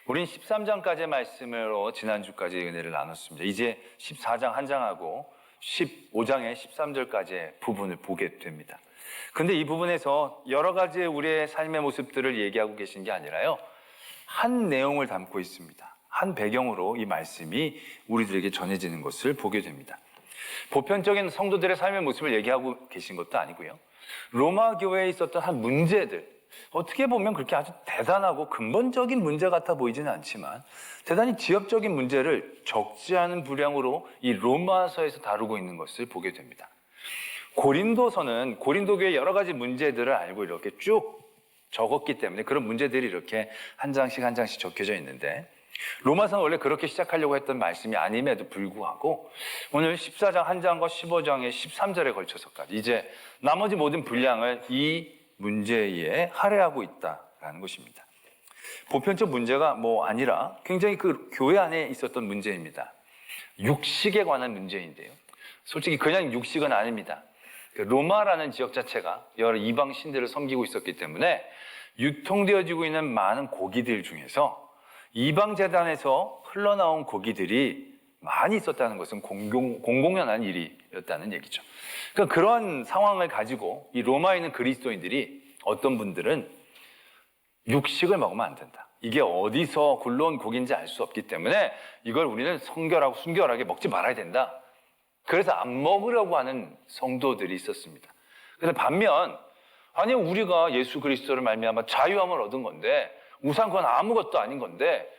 우린 13장까지의 말씀으로 지난주까지 은혜를 나눴습니다. 이제 14장 한 장하고 15장의 13절까지의 부분을 보게 됩니다. 근데 이 부분에서 여러 가지의 우리의 삶의 모습들을 얘기하고 계신 게 아니라요, 한 내용을 담고 있습니다. 한 배경으로 이 말씀이 우리들에게 전해지는 것을 보게 됩니다. 보편적인 성도들의 삶의 모습을 얘기하고 계신 것도 아니고요, 로마 교회에 있었던 한 문제들, 어떻게 보면 그렇게 아주 대단하고 근본적인 문제 같아 보이지는 않지만 대단히 지엽적인 문제를 적지 않은 분량으로 이 로마서에서 다루고 있는 것을 보게 됩니다. 고린도서는 고린도 교회의 여러 가지 문제들을 알고 이렇게 쭉 적었기 때문에 그런 문제들이 이렇게 한 장씩 한 장씩 적혀져 있는데, 로마서는 원래 그렇게 시작하려고 했던 말씀이 아님에도 불구하고 오늘 14장 한 장과 15장의 13절에 걸쳐서까지 이제 나머지 모든 분량을 이 문제에 할애하고 있다라는 것입니다. 보편적 문제가 아니라 굉장히 그 교회 안에 있었던 문제입니다. 육식에 관한 문제인데요, 솔직히 그냥 육식은 아닙니다. 로마라는 지역 자체가 여러 이방 신들을 섬기고 있었기 때문에 유통되어지고 있는 많은 고기들 중에서 이방 제단에서 흘러나온 고기들이 많이 있었다는 것은 공공연한 일이었다는 얘기죠. 그러니까 그런 상황을 가지고 이 로마에 있는 그리스도인들이, 어떤 분들은 육식을 먹으면 안 된다, 이게 어디서 굴러온 고기인지 알 수 없기 때문에 이걸 우리는 성결하고 순결하게 먹지 말아야 된다, 그래서 안 먹으려고 하는 성도들이 있었습니다. 그런데 반면 아니, 우리가 예수 그리스도를 말미암아 자유함을 얻은 건데, 우선 그건 아무것도 아닌 건데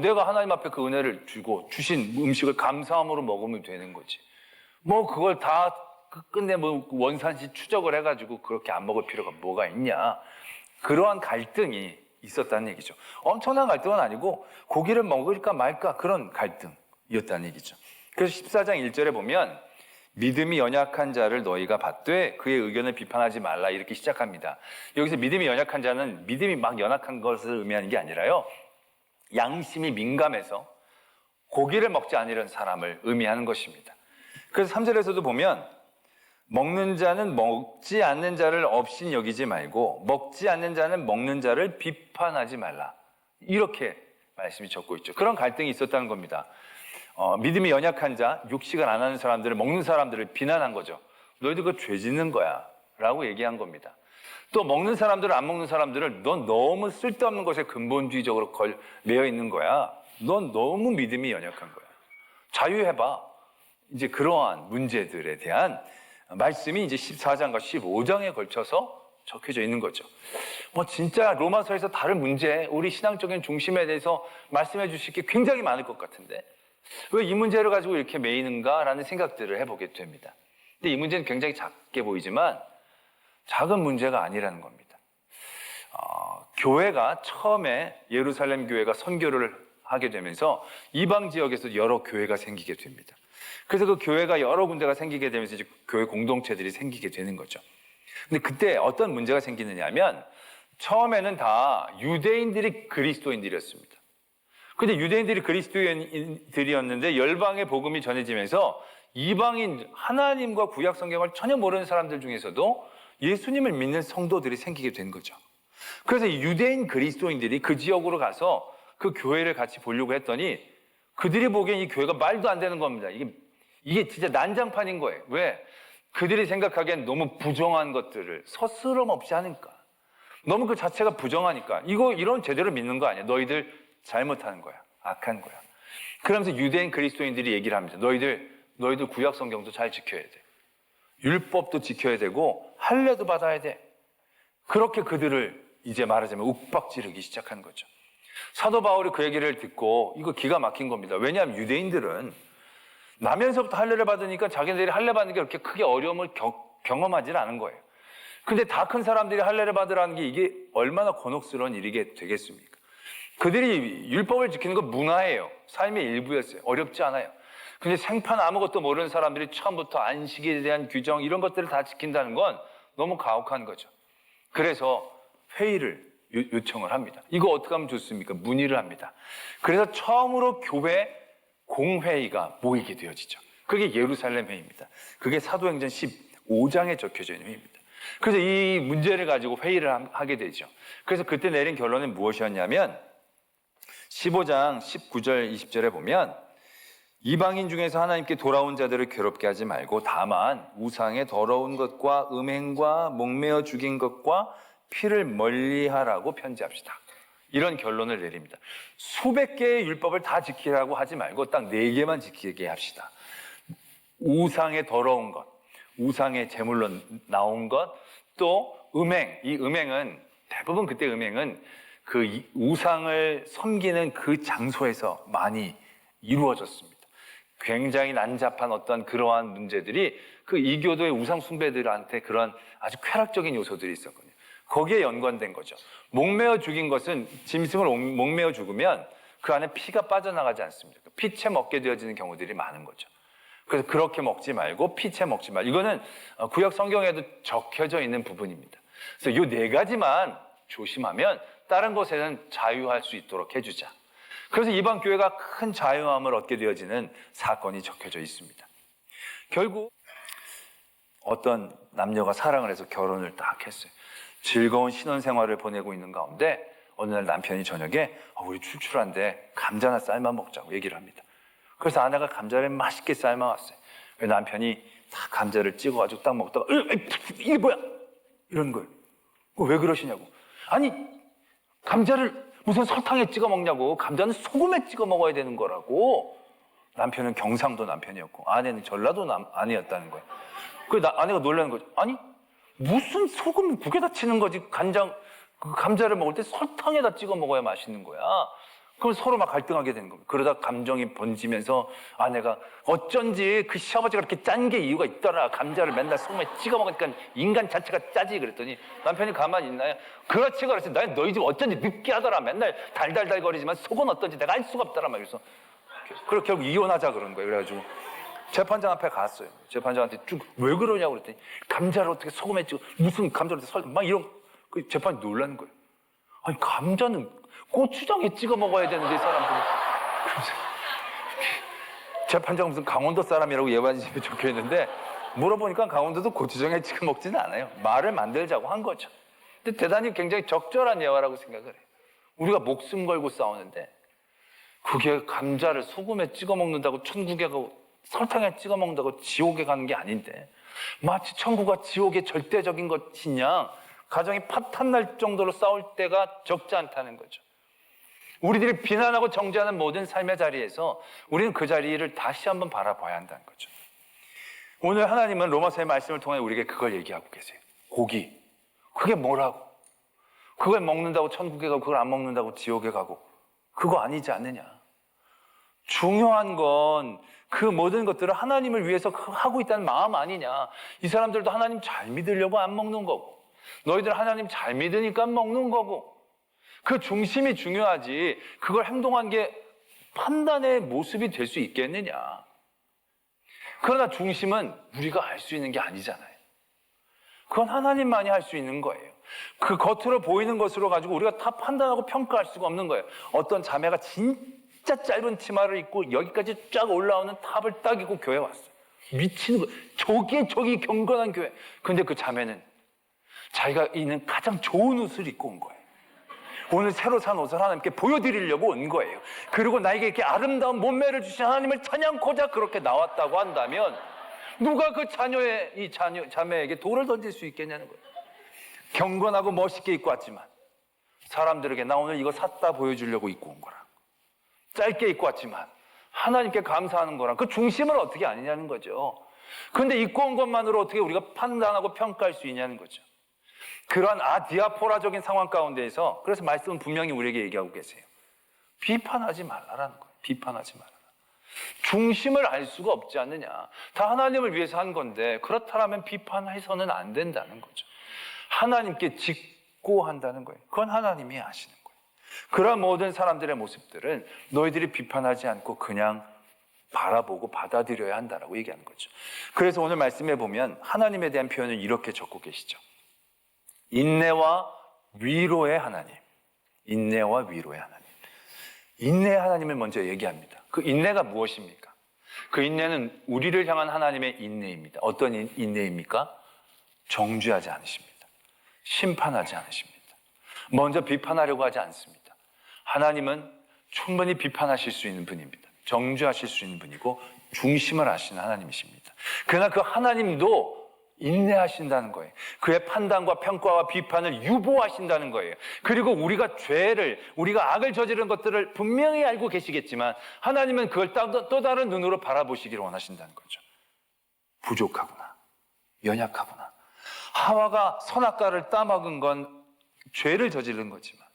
내가 하나님 앞에 그 은혜를 주고 주신 음식을 감사함으로 먹으면 되는 거지, 그걸 다 끝내 원산시 추적을 해가지고 그렇게 안 먹을 필요가 뭐가 있냐, 그러한 갈등이 있었다는 얘기죠. 엄청난 갈등은 아니고 고기를 먹을까 말까 그런 갈등이었다는 얘기죠. 그래서 14장 1절에 보면 믿음이 연약한 자를 너희가 받되 그의 의견을 비판하지 말라, 이렇게 시작합니다. 여기서 믿음이 연약한 자는 믿음이 막 연약한 것을 의미하는 게 아니라요, 양심이 민감해서 고기를 먹지 않으려는 사람을 의미하는 것입니다. 그래서 3절에서도 보면 먹는 자는 먹지 않는 자를 없인 여기지 말고 먹지 않는 자는 먹는 자를 비판하지 말라, 이렇게 말씀이 적고 있죠. 그런 갈등이 있었다는 겁니다. 믿음이 연약한 자, 육식을 안 하는 사람들을, 먹는 사람들을 비난한 거죠. 너희들 그거 죄 짓는 거야 라고 얘기한 겁니다. 또 먹는 사람들을, 안 먹는 사람들을 넌 너무 쓸데없는 것에 근본주의적으로 매여 있는 거야, 넌 너무 믿음이 연약한 거야, 자유해봐, 이제 그러한 문제들에 대한 말씀이 이제 14장과 15장에 걸쳐서 적혀져 있는 거죠. 진짜 로마서에서 다른 문제, 우리 신앙적인 중심에 대해서 말씀해 주실 게 굉장히 많을 것 같은데 왜 이 문제를 가지고 이렇게 매이는가라는 생각들을 해보게 됩니다. 근데 이 문제는 굉장히 작게 보이지만 작은 문제가 아니라는 겁니다. 교회가 처음에 예루살렘 교회가 선교를 하게 되면서 이방 지역에서 여러 교회가 생기게 됩니다. 그래서 그 교회가 여러 군데가 생기게 되면서 이제 교회 공동체들이 생기게 되는 거죠. 근데 그때 어떤 문제가 생기느냐 하면, 처음에는 다 유대인들이 그리스도인들이었습니다. 근데 유대인들이 그리스도인들이었는데 열방의 복음이 전해지면서 이방인, 하나님과 구약 성경을 전혀 모르는 사람들 중에서도 예수님을 믿는 성도들이 생기게 된 거죠. 그래서 유대인 그리스도인들이 그 지역으로 가서 그 교회를 같이 보려고 했더니 그들이 보기엔 이 교회가 말도 안 되는 겁니다. 이게 진짜 난장판인 거예요. 왜? 그들이 생각하기엔 너무 부정한 것들을 서스럼 없이 하니까, 너무 그 자체가 부정하니까 이런 제대로 믿는 거 아니야, 너희들 잘못하는 거야, 악한 거야. 그러면서 유대인 그리스도인들이 얘기를 합니다. 너희들 구약 성경도 잘 지켜야 돼, 율법도 지켜야 되고 할례도 받아야 돼. 그렇게 그들을 이제 말하자면 윽박지르기 시작한 거죠. 사도 바울이 그 얘기를 듣고 이거 기가 막힌 겁니다. 왜냐하면 유대인들은 나면서부터 할례를 받으니까 자기들이 할례 받는 게 그렇게 크게 어려움을 경험하지 않은 거예요. 근데 다 큰 사람들이 할례를 받으라는 게 이게 얼마나 곤혹스러운 일이 되겠습니까? 그들이 율법을 지키는 건 문화예요. 삶의 일부였어요. 어렵지 않아요. 근데 생판 아무것도 모르는 사람들이 처음부터 안식에 대한 규정 이런 것들을 다 지킨다는 건 너무 가혹한 거죠. 그래서 회의를 요청을 합니다. 이거 어떻게 하면 좋습니까? 문의를 합니다. 그래서 처음으로 교회 공회의가 모이게 되어지죠. 그게 예루살렘 회의입니다. 그게 사도행전 15장에 적혀져 있는 회의입니다. 그래서 이 문제를 가지고 회의를 하게 되죠. 그래서 그때 내린 결론은 무엇이었냐면 15장 19절 20절에 보면 이방인 중에서 하나님께 돌아온 자들을 괴롭게 하지 말고 다만 우상의 더러운 것과 음행과 목매어 죽인 것과 피를 멀리하라고 편지합시다. 이런 결론을 내립니다. 수백 개의 율법을 다 지키라고 하지 말고 딱 4개만 지키게 합시다. 우상의 더러운 것, 우상의 제물로 나온 것, 또 음행. 이 음행은 대부분 그때 음행은 그 우상을 섬기는 그 장소에서 많이 이루어졌습니다. 굉장히 난잡한 어떤 그러한 문제들이 그 이교도의 우상 숭배들한테 그런 아주 쾌락적인 요소들이 있었거든요. 거기에 연관된 거죠. 목매어 죽인 것은 짐승을 목매어 죽으면 그 안에 피가 빠져나가지 않습니다. 피채 먹게 되어지는 경우들이 많은 거죠. 그래서 그렇게 먹지 말고 피채 먹지 말고, 이거는 구약 성경에도 적혀져 있는 부분입니다. 그래서 이 4가지만 조심하면 다른 것에는 자유할 수 있도록 해주자. 그래서 이방 교회가 큰 자유함을 얻게 되어지는 사건이 적혀져 있습니다. 결국 어떤 남녀가 사랑을 해서 결혼을 딱 했어요. 즐거운 신혼생활을 보내고 있는 가운데 어느 날 남편이 저녁에 우리 출출한데 감자나 삶아 먹자고 얘기를 합니다. 그래서 아내가 감자를 맛있게 삶아왔어요. 남편이 딱 감자를 찍어가지고 딱 먹다가 이게 뭐야? 이런 거예요. 왜 그러시냐고. 아니 감자를 무슨 설탕에 찍어 먹냐고. 감자는 소금에 찍어 먹어야 되는 거라고. 남편은 경상도 남편이었고 아내는 전라도 아내였다는 거예요. 그래서 아내가 놀라는 거죠. 아니 무슨 소금 국에다 치는 거지. 그 감자를 먹을 때 설탕에다 찍어 먹어야 맛있는 거야. 그럼 서로 막 갈등하게 되는 겁니다. 그러다 감정이 번지면서 아내가 어쩐지 그 시아버지가 그렇게 짠 게 이유가 있더라. 감자를 맨날 소금에 찍어 먹으니까 인간 자체가 짜지. 그랬더니 남편이 가만히 있나요? 그렇지. 너희 집 어쩐지 느끼하더라. 맨날 달달달거리지만 속은 어떤지 내가 알 수가 없더라. 막 그래서 그렇게 결국 이혼하자 그런 거예요. 그래가지고 재판장 앞에 갔어요. 재판장한테 쭉 왜 그러냐고 그랬더니 감자를 어떻게 소금에 찍어 무슨 감자를 설탕 막 이런 그 재판이 놀라는 거예요. 아니 감자는 고추장에 찍어 먹어야 되는데 이 사람들이. 재판장 무슨 강원도 사람이라고 예반집에 적혀 있는데 물어보니까 강원도도 고추장에 찍어 먹지는 않아요. 말을 만들자고 한 거죠. 근데 대단히 굉장히 적절한 예화라고 생각을 해요. 우리가 목숨 걸고 싸우는데 그게 감자를 소금에 찍어 먹는다고 천국에 가고 설탕에 찍어 먹는다고 지옥에 가는 게 아닌데 마치 천국과 지옥의 절대적인 것이냐 가정이 파탄날 정도로 싸울 때가 적지 않다는 거죠. 우리들이 비난하고 정죄하는 모든 삶의 자리에서 우리는 그 자리를 다시 한번 바라봐야 한다는 거죠. 오늘 하나님은 로마서의 말씀을 통해 우리에게 그걸 얘기하고 계세요. 고기, 그게 뭐라고? 그걸 먹는다고 천국에 가고 그걸 안 먹는다고 지옥에 가고 그거 아니지 않느냐. 중요한 건 그 모든 것들을 하나님을 위해서 하고 있다는 마음 아니냐. 이 사람들도 하나님 잘 믿으려고 안 먹는 거고 너희들 하나님 잘 믿으니까 먹는 거고 그 중심이 중요하지 그걸 행동한 게 판단의 모습이 될 수 있겠느냐. 그러나 중심은 우리가 알 수 있는 게 아니잖아요. 그건 하나님만이 할 수 있는 거예요. 그 겉으로 보이는 것으로 가지고 우리가 다 판단하고 평가할 수가 없는 거예요. 어떤 자매가 진짜 짧은 치마를 입고 여기까지 쫙 올라오는 탑을 딱 입고 교회 왔어요. 미치는 거예요. 저기 경건한 교회. 근데 그 자매는 자기가 입는 가장 좋은 옷을 입고 온 거예요. 오늘 새로 산 옷을 하나님께 보여드리려고 온 거예요. 그리고 나에게 이렇게 아름다운 몸매를 주신 하나님을 찬양코자 그렇게 나왔다고 한다면 누가 그 자매에게 돌을 던질 수 있겠냐는 거예요. 경건하고 멋있게 입고 왔지만 사람들에게 나 오늘 이거 샀다 보여주려고 입고 온 거라. 짧게 입고 왔지만 하나님께 감사하는 거라. 그 중심을 어떻게 아느냐는 거죠. 그런데 입고 온 것만으로 어떻게 우리가 판단하고 평가할 수 있냐는 거죠. 그러한 아디아포라적인 상황 가운데에서 그래서 말씀은 분명히 우리에게 얘기하고 계세요. 비판하지 말라라는 거예요. 비판하지 말라. 중심을 알 수가 없지 않느냐. 다 하나님을 위해서 한 건데 그렇다면 비판해서는 안 된다는 거죠. 하나님께 짓고 한다는 거예요. 그건 하나님이 아시는 거예요. 그런 모든 사람들의 모습들은 너희들이 비판하지 않고 그냥 바라보고 받아들여야 한다라고 얘기하는 거죠. 그래서 오늘 말씀에 보면 하나님에 대한 표현을 이렇게 적고 계시죠. 인내와 위로의 하나님. 인내와 위로의 하나님. 인내의 하나님을 먼저 얘기합니다. 그 인내가 무엇입니까? 그 인내는 우리를 향한 하나님의 인내입니다. 어떤 인내입니까? 정죄하지 않으십니다. 심판하지 않으십니다. 먼저 비판하려고 하지 않습니다. 하나님은 충분히 비판하실 수 있는 분입니다. 정죄하실 수 있는 분이고 중심을 아시는 하나님이십니다. 그러나 그 하나님도 인내하신다는 거예요. 그의 판단과 평가와 비판을 유보하신다는 거예요. 그리고 우리가 우리가 악을 저지른 것들을 분명히 알고 계시겠지만 하나님은 그걸 또 다른 눈으로 바라보시기를 원하신다는 거죠. 부족하구나, 연약하구나. 하와가 선악과를 따먹은 건 죄를 저지른 거지만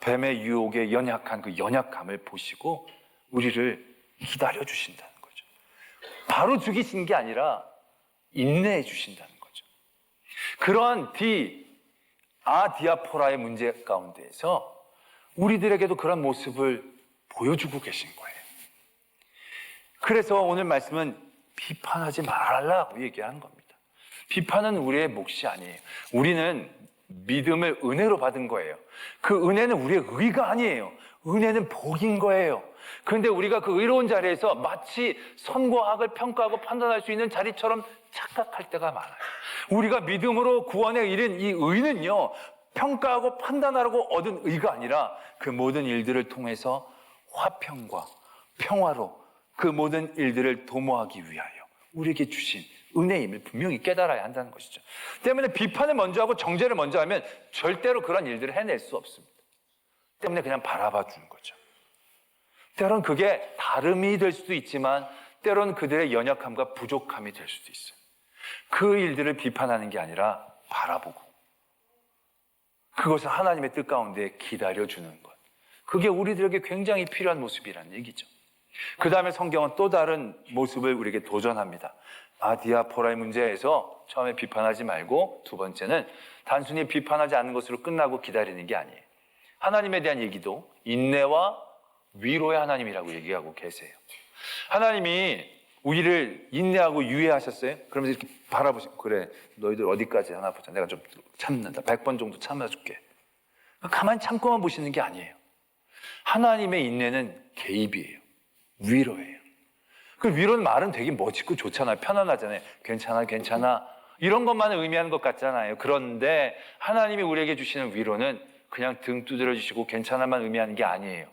뱀의 유혹에 연약한 그 연약함을 보시고 우리를 기다려 주신다는 거죠. 바로 죽이신 게 아니라 인내해 주신다는 거죠. 그러한 디아포라의 문제 가운데에서 우리들에게도 그런 모습을 보여주고 계신 거예요. 그래서 오늘 말씀은 비판하지 말라고 얘기하는 겁니다. 비판은 우리의 몫이 아니에요. 우리는 믿음을 은혜로 받은 거예요. 그 은혜는 우리의 의가 아니에요. 은혜는 복인 거예요. 그런데 우리가 그 의로운 자리에서 마치 선과 악을 평가하고 판단할 수 있는 자리처럼 착각할 때가 많아요. 우리가 믿음으로 구원에 이른 이 의는요, 평가하고 판단하라고 얻은 의가 아니라 그 모든 일들을 통해서 화평과 평화로 그 모든 일들을 도모하기 위하여 우리에게 주신 은혜임을 분명히 깨달아야 한다는 것이죠. 때문에 비판을 먼저 하고 정죄를 먼저 하면 절대로 그런 일들을 해낼 수 없습니다. 때문에 그냥 바라봐 주는 거죠. 때론 그게 다름이 될 수도 있지만 때론 그들의 연약함과 부족함이 될 수도 있어요. 그 일들을 비판하는 게 아니라 바라보고 그것을 하나님의 뜻 가운데 기다려주는 것. 그게 우리들에게 굉장히 필요한 모습이라는 얘기죠. 그 다음에 성경은 또 다른 모습을 우리에게 도전합니다. 디아포라의 문제에서 처음에 비판하지 말고 두 번째는 단순히 비판하지 않는 것으로 끝나고 기다리는 게 아니에요. 하나님에 대한 얘기도 인내와 위로의 하나님이라고 얘기하고 계세요. 하나님이 우리를 인내하고 유예하셨어요? 그러면서 이렇게 바라보시고, 그래, 너희들 어디까지 하나 보자. 내가 좀 참는다. 100번 정도 참아줄게. 가만히 참고만 보시는 게 아니에요. 하나님의 인내는 개입이에요. 위로예요. 그 위로는 말은 되게 멋있고 좋잖아요. 편안하잖아요. 괜찮아, 괜찮아. 이런 것만을 의미하는 것 같잖아요. 그런데 하나님이 우리에게 주시는 위로는 그냥 등 두드려 주시고 괜찮아만 의미하는 게 아니에요.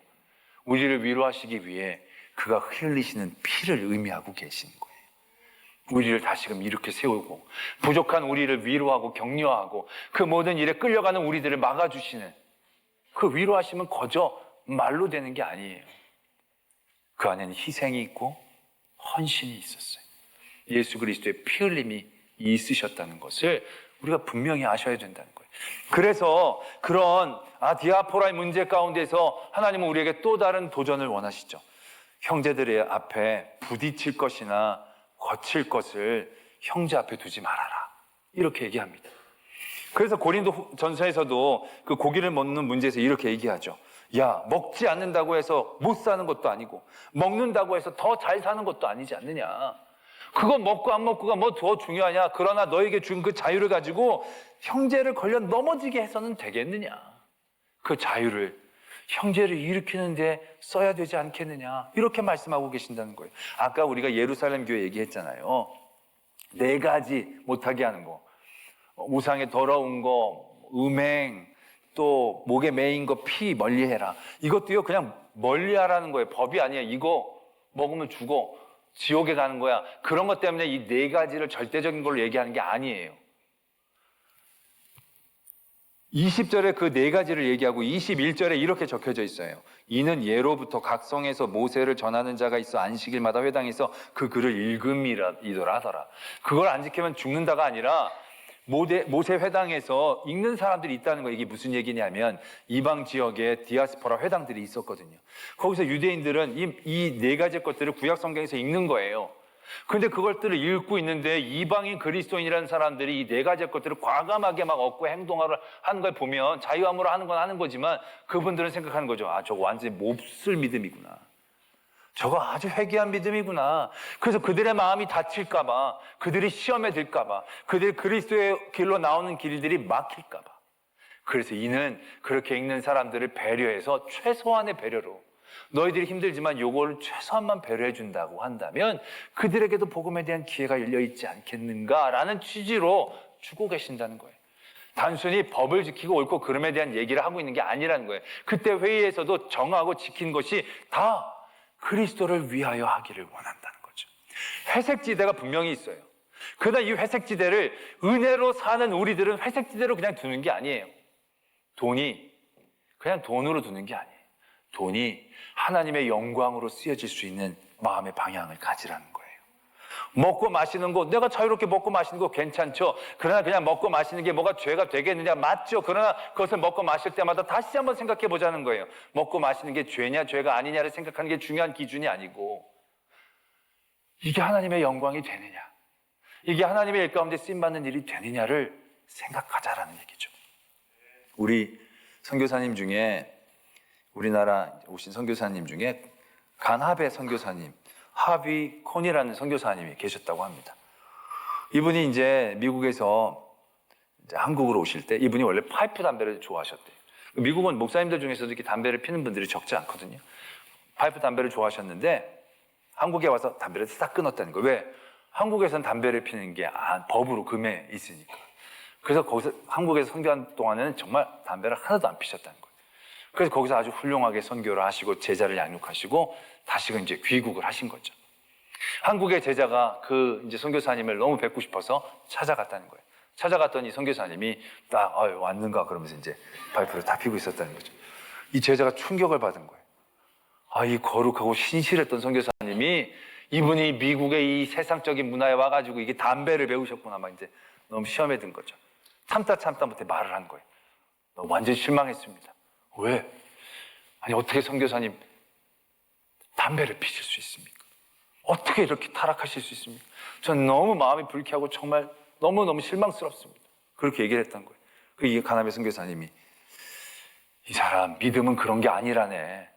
우리를 위로하시기 위해 그가 흘리시는 피를 의미하고 계시는 거예요. 우리를 다시금 이렇게 세우고 부족한 우리를 위로하고 격려하고 그 모든 일에 끌려가는 우리들을 막아주시는 그 위로하심은 거저 말로 되는 게 아니에요. 그 안에는 희생이 있고 헌신이 있었어요. 예수 그리스도의 피 흘림이 있으셨다는 것을 우리가 분명히 아셔야 된다는 거예요. 그래서 그런 디아포라의 문제 가운데서 하나님은 우리에게 또 다른 도전을 원하시죠. 형제들의 앞에 부딪힐 것이나 거칠 것을 형제 앞에 두지 말아라. 이렇게 얘기합니다. 그래서 고린도 전서에서도 그 고기를 먹는 문제에서 이렇게 얘기하죠. 야, 먹지 않는다고 해서 못 사는 것도 아니고 먹는다고 해서 더 잘 사는 것도 아니지 않느냐. 그거 먹고 안 먹고가 뭐 더 중요하냐. 그러나 너에게 준 그 자유를 가지고 형제를 걸려 넘어지게 해서는 되겠느냐. 그 자유를 형제를 일으키는데 써야 되지 않겠느냐. 이렇게 말씀하고 계신다는 거예요. 아까 우리가 예루살렘 교회 얘기했잖아요. 4가지 못하게 하는 거. 우상에 더러운 거, 음행, 또 목에 매인 거 피 멀리해라. 이것도요 그냥 멀리하라는 거예요. 법이 아니에요. 이거 먹으면 죽어. 지옥에 가는 거야. 그런 것 때문에 이 4가지를 절대적인 걸로 얘기하는 게 아니에요. 20절에 그 4가지를 얘기하고 21절에 이렇게 적혀져 있어요. 이는 예로부터 각 성에서 모세를 전하는 자가 있어 안식일마다 회당에서 그 글을 읽음이더라 하더라. 그걸 안 지키면 죽는다가 아니라 모세 회당에서 읽는 사람들이 있다는 거예요. 이게 무슨 얘기냐면 이방 지역에 디아스포라 회당들이 있었거든요. 거기서 유대인들은 이 4가지 것들을 구약 성경에서 읽는 거예요. 그런데 그것들을 읽고 있는데 이방인 그리스도인이라는 사람들이 이 4가지 것들을 과감하게 막 얻고 행동하는 걸 보면 자유함으로 하는 건 하는 거지만 그분들은 생각하는 거죠. 저거 완전히 몹쓸 믿음이구나. 저거 아주 회개한 믿음이구나. 그래서 그들의 마음이 다칠까 봐, 그들이 시험에 들까 봐, 그들이 그리스도의 길로 나오는 길들이 막힐까 봐. 그래서 이는 그렇게 읽는 사람들을 배려해서 최소한의 배려로 너희들이 힘들지만 요걸 최소한만 배려해 준다고 한다면 그들에게도 복음에 대한 기회가 열려 있지 않겠는가라는 취지로 주고 계신다는 거예요. 단순히 법을 지키고 옳고 그름에 대한 얘기를 하고 있는 게 아니라는 거예요. 그때 회의에서도 정하고 지킨 것이 다 그리스도를 위하여 하기를 원한다는 거죠. 회색지대가 분명히 있어요. 그러나 이 회색지대를 은혜로 사는 우리들은 회색지대로 그냥 두는 게 아니에요. 돈이 그냥 돈으로 두는 게 아니에요. 돈이 하나님의 영광으로 쓰여질 수 있는 마음의 방향을 가지라는 거예요. 먹고 마시는 거, 내가 자유롭게 먹고 마시는 거 괜찮죠. 그러나 그냥 먹고 마시는 게 뭐가 죄가 되겠느냐? 맞죠. 그러나 그것을 먹고 마실 때마다 다시 한번 생각해 보자는 거예요. 먹고 마시는 게 죄냐 죄가 아니냐를 생각하는 게 중요한 기준이 아니고, 이게 하나님의 영광이 되느냐, 이게 하나님의 일 가운데 쓰임받는 일이 되느냐를 생각하자라는 얘기죠. 우리 선교사님 중에, 우리나라 오신 선교사님 중에 간하베 선교사님, 하비 콘이라는 선교사님이 계셨다고 합니다. 이분이 이제 미국에서 이제 한국으로 오실 때, 이분이 원래 파이프 담배를 좋아하셨대요. 미국은 목사님들 중에서도 이렇게 담배를 피는 분들이 적지 않거든요. 파이프 담배를 좋아하셨는데 한국에 와서 담배를 싹 끊었다는 거예요. 왜? 한국에서는 담배를 피는 게 법으로 금해 있으니까. 그래서 거기서 한국에서 선교한 동안에는 정말 담배를 하나도 안 피셨다는 거예요. 그래서 거기서 아주 훌륭하게 선교를 하시고 제자를 양육하시고 다시금 이제 귀국을 하신 거죠. 한국의 제자가 그 이제 선교사님을 너무 뵙고 싶어서 찾아갔다는 거예요. 찾아갔더니 선교사님이 딱 왔는가 그러면서 이제 파이프를 다 피고 있었다는 거죠. 이 제자가 충격을 받은 거예요. 이 거룩하고 신실했던 선교사님이, 이분이 미국의 이 세상적인 문화에 와가지고 이게 담배를 배우셨구나, 막 이제 너무 시험에 든 거죠. 참다 못해 말을 한 거예요. 완전 실망했습니다. 왜? 아니, 어떻게 선교사님 담배를 피실 수 있습니까? 어떻게 이렇게 타락하실 수 있습니까? 전 너무 마음이 불쾌하고 정말 너무너무 실망스럽습니다. 그렇게 얘기를 했던 거예요. 이 가나베 선교사님이, 이 사람 믿음은 그런 게 아니라네.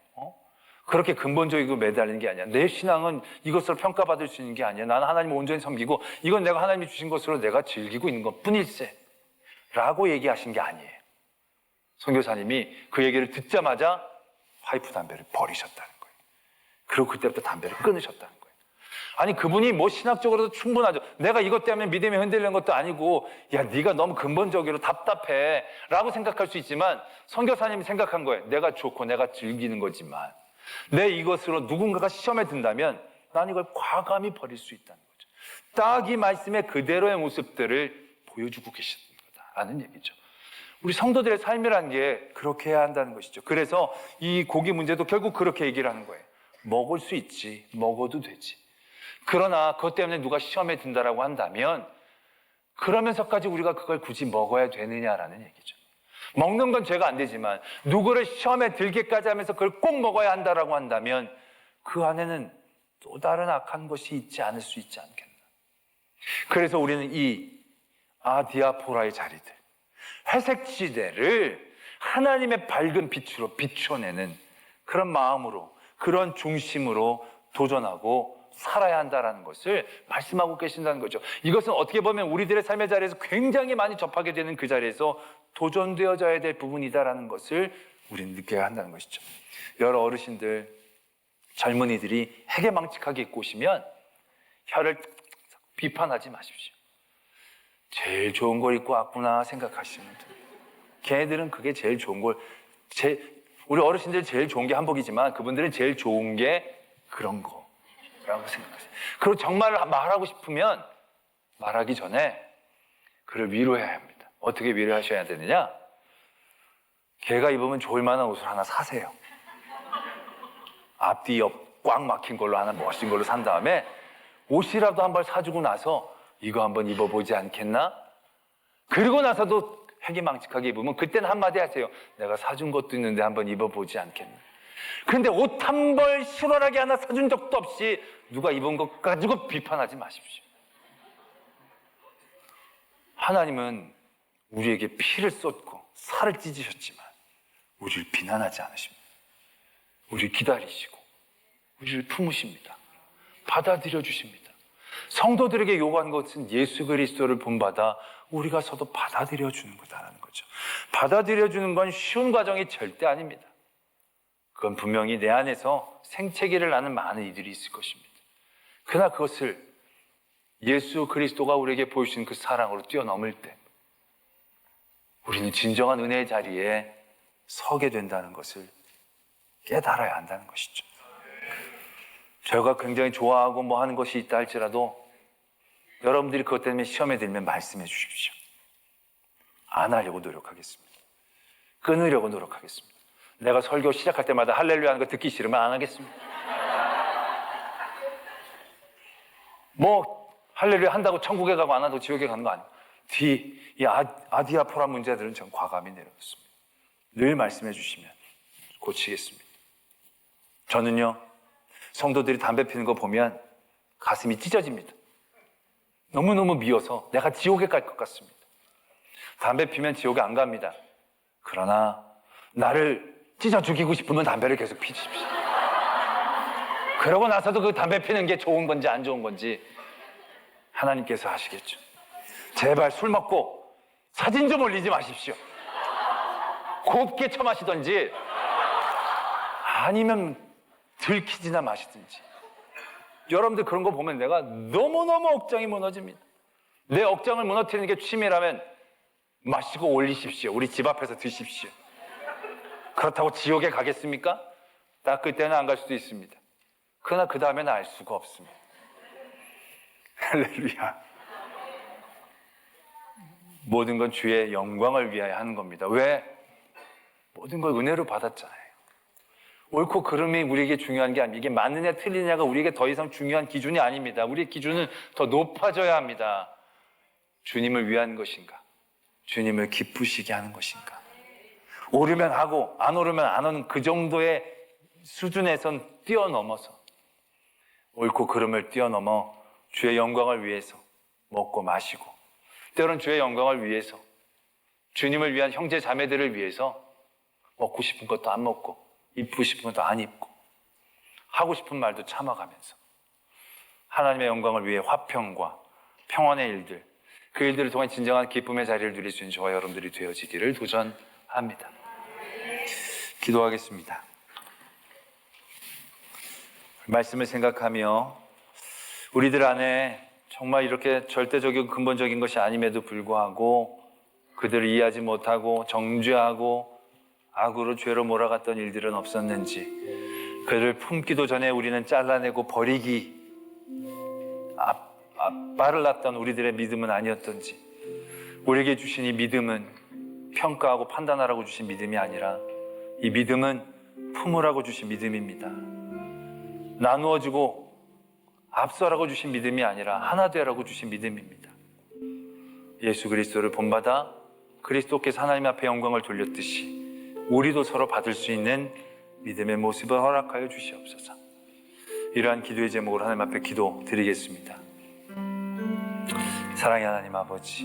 그렇게 근본적이고 매달리는 게 아니야. 내 신앙은 이것으로 평가받을 수 있는 게 아니야. 나는 하나님을 온전히 섬기고 이건 내가 하나님이 주신 것으로 내가 즐기고 있는 것 뿐일세 라고 얘기하신 게 아니에요. 선교사님이 그 얘기를 듣자마자 파이프 담배를 버리셨다는 거예요. 그리고 그때부터 담배를 끊으셨다는 거예요. 아니, 그분이 뭐 신학적으로도 충분하죠. 내가 이것 때문에 믿음이 흔들리는 것도 아니고, 야, 네가 너무 근본적으로 답답해 라고 생각할 수 있지만, 선교사님이 생각한 거예요. 내가 좋고 내가 즐기는 거지만 내 이것으로 누군가가 시험에 든다면 난 이걸 과감히 버릴 수 있다는 거죠. 딱 이 말씀의 그대로의 모습들을 보여주고 계시는 거다라는 얘기죠. 우리 성도들의 삶이라는 게 그렇게 해야 한다는 것이죠. 그래서 이 고기 문제도 결국 그렇게 얘기를 하는 거예요. 먹을 수 있지, 먹어도 되지. 그러나 그것 때문에 누가 시험에 든다라고 한다면 그러면서까지 우리가 그걸 굳이 먹어야 되느냐라는 얘기죠. 먹는 건 죄가 안 되지만 누구를 시험에 들게까지 하면서 그걸 꼭 먹어야 한다라고 한다면 그 안에는 또 다른 악한 것이 있지 않을 수 있지 않겠나. 그래서 우리는 이 아디아포라의 자리들, 회색지대를 하나님의 밝은 빛으로 비춰내는 그런 마음으로, 그런 중심으로 도전하고 살아야 한다는 것을 말씀하고 계신다는 거죠. 이것은 어떻게 보면 우리들의 삶의 자리에서 굉장히 많이 접하게 되는 그 자리에서 도전되어져야 될 부분이다라는 것을 우리는 느껴야 한다는 것이죠. 여러 어르신들, 젊은이들이 해괴망측하게 입고 오시면 혀를 비판하지 마십시오. 제일 좋은 걸 입고 왔구나 생각하시면 돼요. 걔네들은 그게 제일 좋은 걸, 우리 어르신들 제일 좋은 게 한복이지만 그분들은 제일 좋은 게 그런 거라고 생각하세요. 그리고 정말 말하고 싶으면 말하기 전에 그를 위로해야 합니다. 어떻게 위로하셔야 되느냐? 걔가 입으면 좋을 만한 옷을 하나 사세요. 앞뒤 옆 꽉 막힌 걸로 하나 멋진 걸로 산 다음에 옷이라도 한 벌 사주고 나서 이거 한번 입어보지 않겠나? 그리고 나서도 해기망측하게 입으면 그때는 한마디 하세요. 내가 사준 것도 있는데 한번 입어보지 않겠나? 그런데 옷 한 벌 시원하게 하나 사준 적도 없이 누가 입은 것 가지고 비판하지 마십시오. 하나님은 우리에게 피를 쏟고 살을 찢으셨지만 우리를 비난하지 않으십니다. 우리를 기다리시고 우리를 품으십니다. 받아들여 주십니다. 성도들에게 요구한 것은 예수 그리스도를 본받아 우리가 서도 받아들여 주는 거다라는 거죠. 받아들여 주는 건 쉬운 과정이 절대 아닙니다. 그건 분명히 내 안에서 생채기를 나는 많은 이들이 있을 것입니다. 그러나 그것을 예수 그리스도가 우리에게 보여주신 그 사랑으로 뛰어넘을 때, 우리는 진정한 은혜의 자리에 서게 된다는 것을 깨달아야 한다는 것이죠. 저희가 굉장히 좋아하고 뭐 하는 것이 있다 할지라도 여러분들이 그것 때문에 시험에 들면 말씀해 주십시오. 안 하려고 노력하겠습니다. 끊으려고 노력하겠습니다. 내가 설교 시작할 때마다 할렐루야 하는 거 듣기 싫으면 안 하겠습니다. 뭐 할렐루야 한다고 천국에 가고 안 한다고 지옥에 가는 거 아니에요. 이 아디아포라 문제들은 전 과감히 내려놓습니다. 늘 말씀해 주시면 고치겠습니다. 저는요, 성도들이 담배 피는 거 보면 가슴이 찢어집니다. 너무너무 미워서 내가 지옥에 갈 것 같습니다. 담배 피면 지옥에 안 갑니다. 그러나 나를 찢어 죽이고 싶으면 담배를 계속 피십시오. 그러고 나서도 그 담배 피는 게 좋은 건지 안 좋은 건지 하나님께서 아시겠죠. 제발 술 먹고 사진 좀 올리지 마십시오. 곱게 처마시던지 아니면 들키지나 마시든지. 여러분들 그런 거 보면 내가 너무너무 억장이 무너집니다. 내 억장을 무너뜨리는 게 취미라면 마시고 올리십시오. 우리 집 앞에서 드십시오. 그렇다고 지옥에 가겠습니까? 딱 그때는 안 갈 수도 있습니다. 그러나 그 다음에는 알 수가 없습니다. 할렐루야. 모든 건 주의 영광을 위하여 하는 겁니다. 왜? 모든 걸 은혜로 받았잖아요. 옳고 그름이 우리에게 중요한 게 아닙니다. 이게 맞느냐 틀리냐가 우리에게 더 이상 중요한 기준이 아닙니다. 우리의 기준은 더 높아져야 합니다. 주님을 위한 것인가? 주님을 기쁘시게 하는 것인가? 오르면 하고 안 오르면 안 오는 그 정도의 수준에선 뛰어넘어서 옳고 그름을 뛰어넘어 주의 영광을 위해서 먹고 마시고, 때로는 주의 영광을 위해서 주님을 위한 형제 자매들을 위해서 먹고 싶은 것도 안 먹고 입고 싶은 것도 안 입고 하고 싶은 말도 참아가면서 하나님의 영광을 위해 화평과 평안의 일들, 그 일들을 통해 진정한 기쁨의 자리를 누릴 수 있는 저와 여러분들이 되어지기를 도전합니다. 기도하겠습니다. 말씀을 생각하며 우리들 안에 정말 이렇게 절대적이고 근본적인 것이 아님에도 불구하고 그들을 이해하지 못하고 정죄하고 악으로 죄로 몰아갔던 일들은 없었는지, 그들을 품기도 전에 우리는 잘라내고 버리기 앞발을 놨던 우리들의 믿음은 아니었던지, 우리에게 주신 이 믿음은 평가하고 판단하라고 주신 믿음이 아니라 이 믿음은 품으라고 주신 믿음입니다. 나누어지고 앞서라고 주신 믿음이 아니라 하나 되라고 주신 믿음입니다. 예수 그리스도를 본받아 그리스도께서 하나님 앞에 영광을 돌렸듯이 우리도 서로 받을 수 있는 믿음의 모습을 허락하여 주시옵소서. 이러한 기도의 제목으로 하나님 앞에 기도 드리겠습니다. 사랑의 하나님 아버지,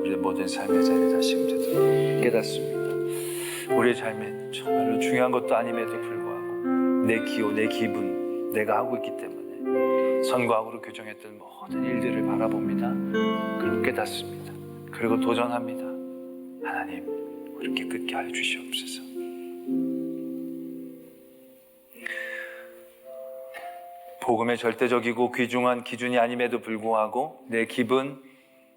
우리의 모든 삶의 자리에 지금 되도록 깨닫습니다. 우리의 삶에 정말로 중요한 것도 아님에도 불구하고 내 기호, 내 기분, 내가 하고 있기 때문에 선과 악으로 교정했던 모든 일들을 바라봅니다. 그리고 깨닫습니다. 그리고 도전합니다. 하나님, 그렇게 끝게 하여 주시옵소서. 복음의 절대적이고 귀중한 기준이 아님에도 불구하고 내 기분,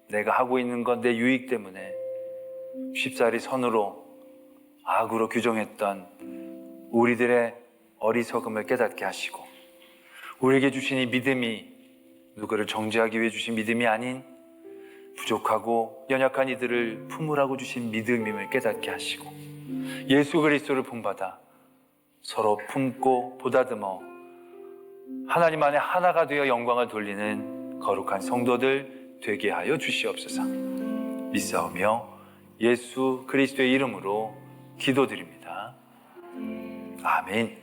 내가 하고 있는 것, 내 유익 때문에 쉽사리 선으로 악으로 규정했던 우리들의 어리석음을 깨닫게 하시고, 우리에게 주신 이 믿음이 누구를 정죄하기 위해 주신 믿음이 아닌 부족하고 연약한 이들을 품으라고 주신 믿음임을 깨닫게 하시고, 예수 그리스도를 본받아 서로 품고 보다듬어 하나님 안에 하나가 되어 영광을 돌리는 거룩한 성도들 되게 하여 주시옵소서. 믿사오며 예수 그리스도의 이름으로 기도드립니다. 아멘.